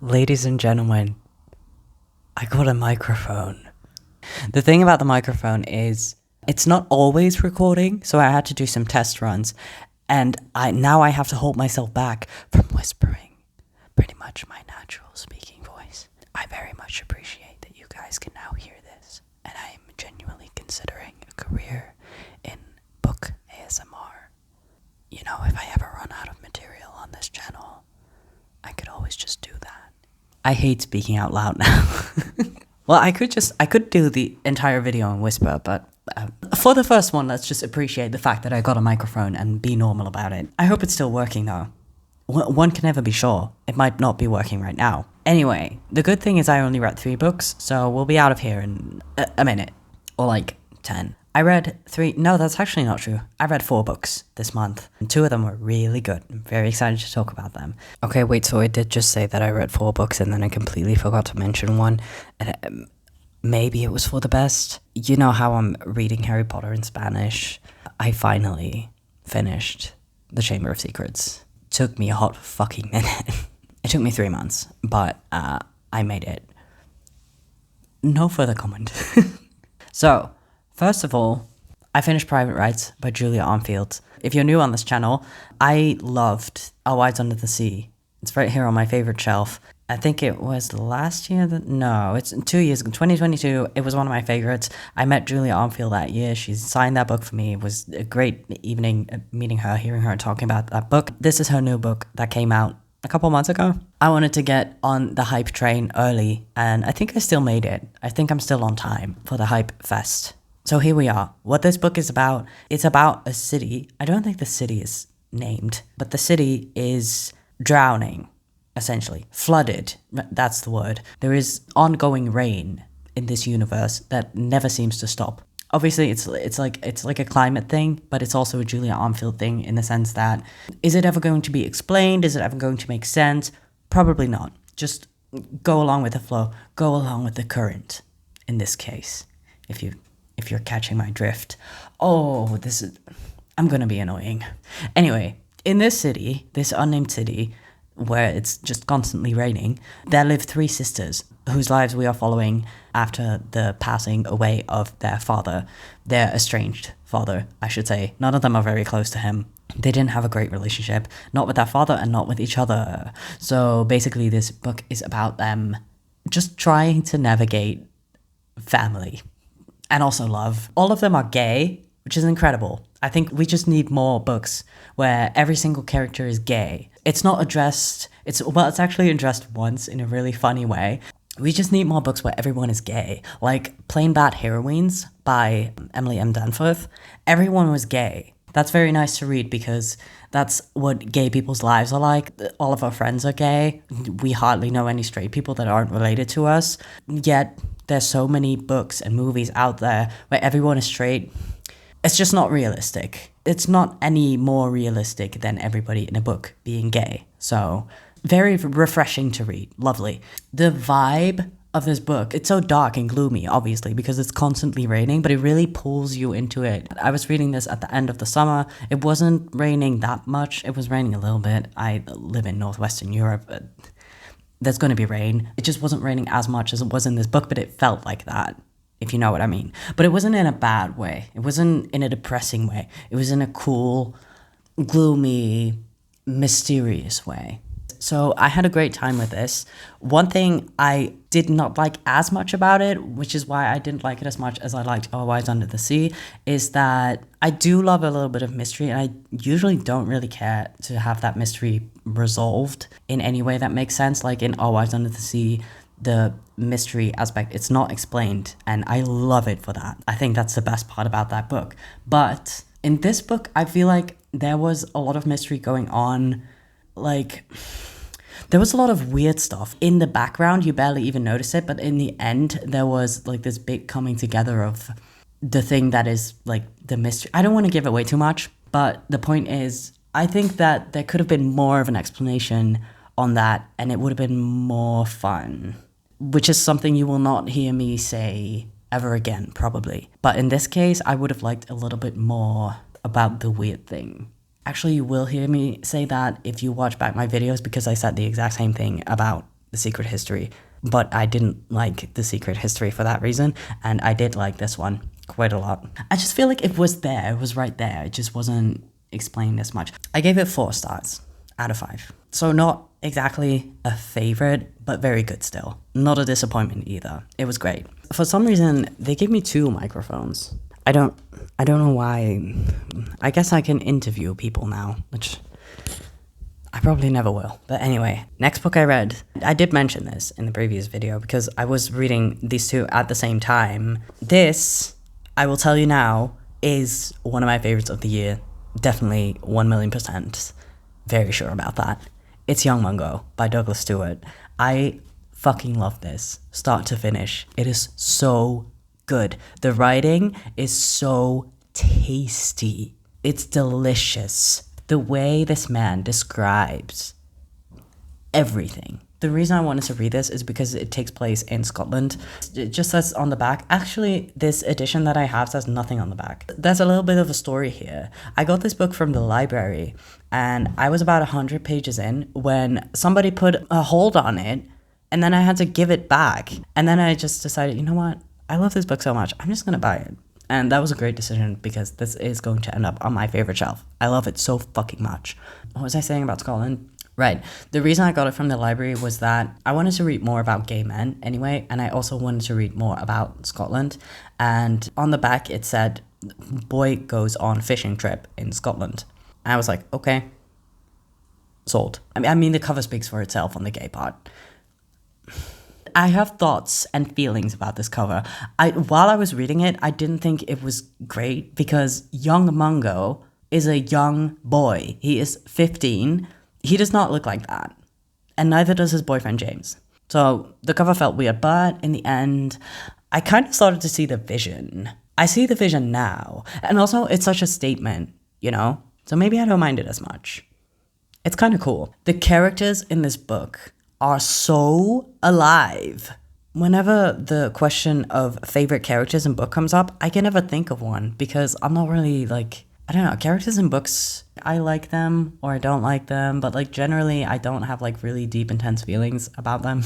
Ladies and gentlemen, I got a microphone. The thing about the microphone is it's not always recording, so I had to do some test runs, and now I have to hold myself back from whispering pretty much my natural speaking voice. I very much appreciate that you guys can now hear this, and I am genuinely considering a career in book ASMR. You know, if I ever run out of material on this channel, I could always just do that. I hate speaking out loud now. Well, I could do the entire video in whisper, but for the first one, let's just appreciate the fact that I got a microphone and be normal about it. I hope it's still working though. One can never be sure. It might not be working right now. Anyway, the good thing is I only read 3 books, so we'll be out of here in a minute. Or like 10. I read 3, no, that's actually not true. I read 4 books this month, and 2 of them were really good. I'm very excited to talk about them. Okay, wait, so I did just say that I read 4 books and then I completely forgot to mention one. And maybe it was for the best. You know how I'm reading Harry Potter in Spanish? I finally finished The Chamber of Secrets. Took me a hot fucking minute. It took me 3 months, but I made it. No further comment. So, first of all, I finished Private Rites by Julia Armfield. If you're new on this channel, I loved Our Wives Under the Sea. It's right here on my favorite shelf. I think it was last year no, it's 2 years ago, 2022. It was one of my favorites. I met Julia Armfield that year. She signed that book for me. It was a great evening meeting her, hearing her talking about that book. This is her new book that came out a couple months ago. I wanted to get on the hype train early, and I think I still made it. I think I'm still on time for the hype fest. So here we are. What this book is about, it's about a city. I don't think the city is named, but the city is drowning, essentially. Flooded, that's the word. There is ongoing rain in this universe that never seems to stop. Obviously, it's like a climate thing, but it's also a Julia Armfield thing in the sense that, is it ever going to be explained? Is it ever going to make sense? Probably not. Just go along with the flow. Go along with the current, in this case, if you're catching my drift. Oh, I'm gonna be annoying. Anyway, in this city, this unnamed city, where it's just constantly raining, there live 3 sisters whose lives we are following after the passing away of their father, their estranged father, I should say. None of them are very close to him. They didn't have a great relationship, not with their father and not with each other. So basically this book is about them just trying to navigate family and also love. All of them are gay, which is incredible. I think we just need more books where every single character is gay. It's not addressed, it's actually addressed once in a really funny way. We just need more books where everyone is gay. Like Plain Bad Heroines by Emily M. Danforth. Everyone was gay. That's very nice to read because that's what gay people's lives are like. All of our friends are gay. We hardly know any straight people that aren't related to us. Yet there's so many books and movies out there where everyone is straight. It's just not realistic. It's not any more realistic than everybody in a book being gay. So, very refreshing to read. Lovely. The vibe of this book, it's so dark and gloomy, obviously, because it's constantly raining, but it really pulls you into it. I was reading this at the end of the summer. It wasn't raining that much. It was raining a little bit. I live in northwestern Europe. There's going to be rain. It just wasn't raining as much as it was in this book, but it felt like that, if you know what I mean. But it wasn't in a bad way. It wasn't in a depressing way. It was in a cool, gloomy, mysterious way. So I had a great time with this. One thing I did not like as much about it, which is why I didn't like it as much as I liked Our Wives Under the Sea, is that I do love a little bit of mystery, and I usually don't really care to have that mystery resolved in any way that makes sense. Like in Our Wives Under the Sea, the mystery aspect, it's not explained, and I love it for that. I think that's the best part about that book. But in this book, I feel like there was a lot of mystery going on. Like, there was a lot of weird stuff. In the background, you barely even notice it, but in the end, there was like this big coming together of the thing that is like the mystery. I don't want to give away too much, but the point is, I think that there could have been more of an explanation on that, and it would have been more fun. Which is something you will not hear me say ever again, probably. But in this case, I would have liked a little bit more about the weird thing. Actually, you will hear me say that if you watch back my videos, because I said the exact same thing about The Secret History, but I didn't like The Secret History for that reason, and I did like this one quite a lot. I just feel like it was there, it was right there, it just wasn't explained as much. I gave it 4 stars out of 5. So not exactly a favorite, but very good still. Not a disappointment either. It was great. For some reason, they gave me 2 microphones. I don't know why. I guess I can interview people now, which I probably never will. But anyway, next book I read. I did mention this in the previous video because I was reading these 2 at the same time. This, I will tell you now, is one of my favorites of the year. Definitely 1,000,000%. Very sure about that. It's Young Mungo by Douglas Stuart. I fucking love this, start to finish. It is so good. The writing is so tasty. It's delicious. The way this man describes everything. The reason I wanted to read this is because it takes place in Scotland. It just says on the back. Actually, this edition that I have says nothing on the back. There's a little bit of a story here. I got this book from the library, and I was about 100 pages in when somebody put a hold on it, and then I had to give it back. And then I just decided, you know what? I love this book so much. I'm just going to buy it. And that was a great decision because this is going to end up on my favorite shelf. I love it so fucking much. What was I saying about Scotland? Right. The reason I got it from the library was that I wanted to read more about gay men anyway, and I also wanted to read more about Scotland. And on the back it said, boy goes on fishing trip in Scotland. And I was like, okay, sold. I mean, the cover speaks for itself on the gay part. I have thoughts and feelings about this cover. While I was reading it, I didn't think it was great because young Mungo is a young boy. He is 15. He does not look like that. And neither does his boyfriend, James. So the cover felt weird, but in the end, I kind of started to see the vision. I see the vision now. And also, it's such a statement, you know? So maybe I don't mind it as much. It's kind of cool. The characters in this book are so alive. Whenever the question of favorite characters in book comes up, I can never think of one because I'm not really like, I don't know, characters in books, I like them or I don't like them, but like generally I don't have like really deep, intense feelings about them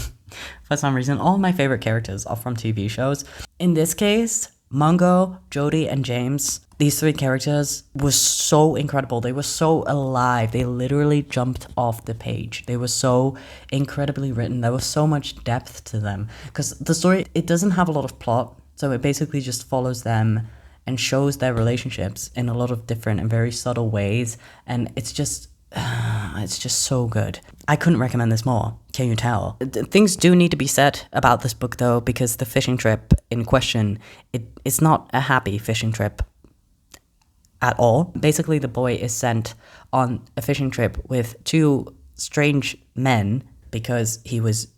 for some reason. All of my favorite characters are from TV shows. In this case, Mungo, Jodie, and James, these 3 characters were so incredible. They were so alive. They literally jumped off the page. They were so incredibly written. There was so much depth to them. Because the story, it doesn't have a lot of plot. So it basically just follows them and shows their relationships in a lot of different and very subtle ways. And it's just so good. I couldn't recommend this more. Can you tell? Things do need to be said about this book though, because the fishing trip in question, it's not a happy fishing trip at all. Basically, the boy is sent on a fishing trip with 2 strange men because he was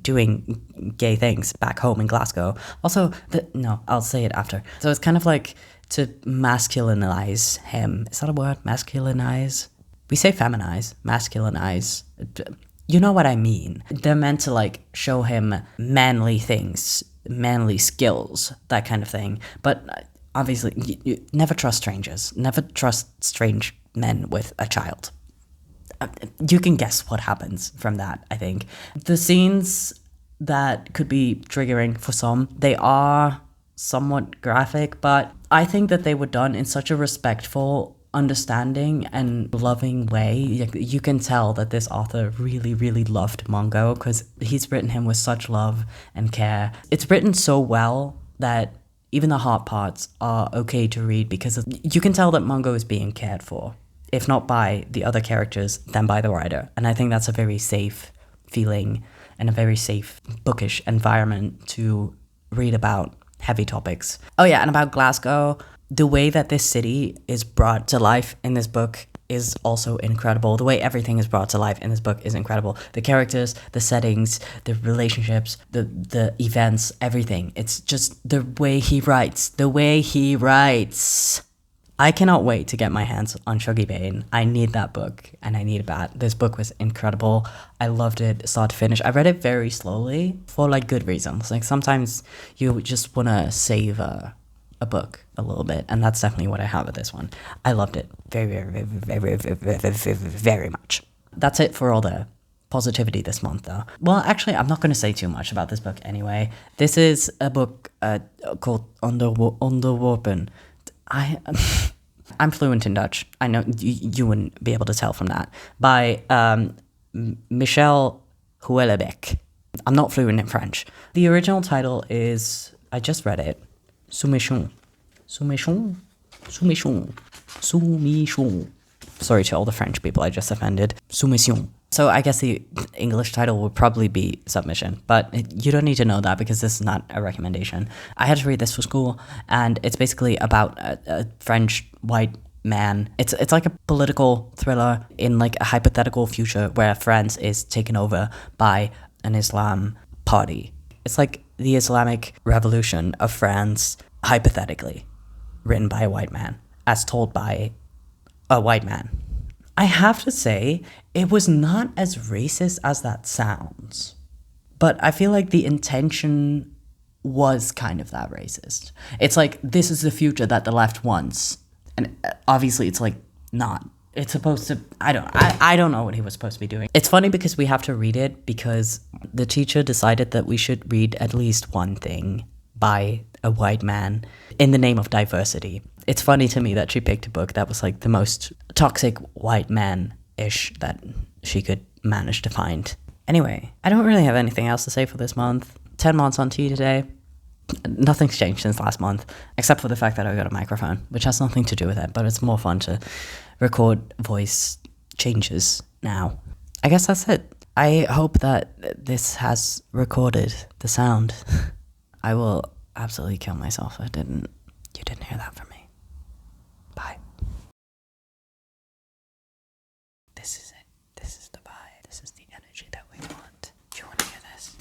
doing gay things back home in Glasgow. Also, no, I'll say it after. So it's kind of like to masculinize him. Is that a word? Masculinize? We say feminize, masculinize. You know what I mean. They're meant to like show him manly things, manly skills, that kind of thing. But obviously, you never trust strangers. Never trust strange men with a child. You can guess what happens from that, I think. The scenes that could be triggering for some, they are somewhat graphic, but I think that they were done in such a respectful, understanding, and loving way. You can tell that this author really, really loved Mungo because he's written him with such love and care. It's written so well that even the hard parts are okay to read because you can tell that Mungo is being cared for, if not by the other characters, then by the writer. And I think that's a very safe feeling and a very safe bookish environment to read about heavy topics. Oh yeah, and about Glasgow, the way that this city is brought to life in this book is also incredible. The way everything is brought to life in this book is incredible. The characters, the settings, the relationships, the events, everything. It's just the way he writes. The way he writes. I cannot wait to get my hands on Shuggie Bain. I need that book, and I need it bad. This book was incredible. I loved it start to finish. I read it very slowly for like good reasons. Like sometimes you just want to savor a book a little bit, and that's definitely what I have with this one. I loved it very, very, very, very, very, very, very, very much. That's it for all the positivity this month, though. Well, actually, I'm not going to say too much about this book anyway. This is a book called Onderworpen. I'm fluent in Dutch. I know you wouldn't be able to tell from that. By Michel Houellebecq. I'm not fluent in French. The original title is, I just read it, Soumission. Soumission? Soumission. Soumission. Sorry to all the French people I just offended. Soumission. So I guess the English title would probably be Submission, but you don't need to know that because this is not a recommendation. I had to read this for school, and it's basically about a French white man. It's like a political thriller in like a hypothetical future where France is taken over by an Islam party. It's like the Islamic Revolution of France, hypothetically, written by a white man, as told by a white man. I have to say, it was not as racist as that sounds. But I feel like the intention was kind of that racist. It's like, this is the future that the left wants. And obviously it's like, not. It's supposed to, I don't know what he was supposed to be doing. It's funny because we have to read it because the teacher decided that we should read at least one thing by a white man in the name of diversity. It's funny to me that she picked a book that was like the most toxic white man-ish that she could manage to find. Anyway, I don't really have anything else to say for this month. 10 months on tea today. Nothing's changed since last month, except for the fact that I got a microphone, which has nothing to do with it, but it's more fun to record voice changes now. I guess that's it. I hope that this has recorded the sound. I will absolutely kill myself if you didn't hear that from me. Bye. This is it. This is the vibe. This is the energy that we want. Do you want to hear this?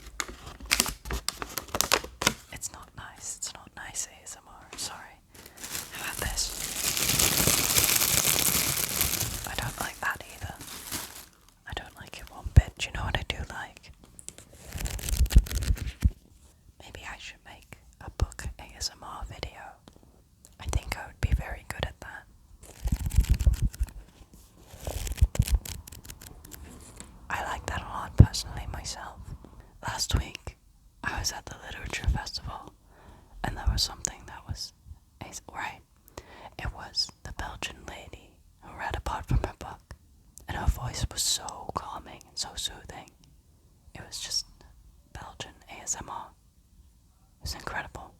It's not nice. It's not nice ASMR. Sorry. How about this? I don't like that either. I don't like it one bit. Do you know what I do like? Maybe I should make a book ASMR video. I think I would be very good at that. I like that a lot personally myself. Last week, I was at the literature festival, and there was something that was right. It was the Belgian lady who read a part from her book, and her voice was so calming and so soothing. It was just Belgian ASMR. It was incredible.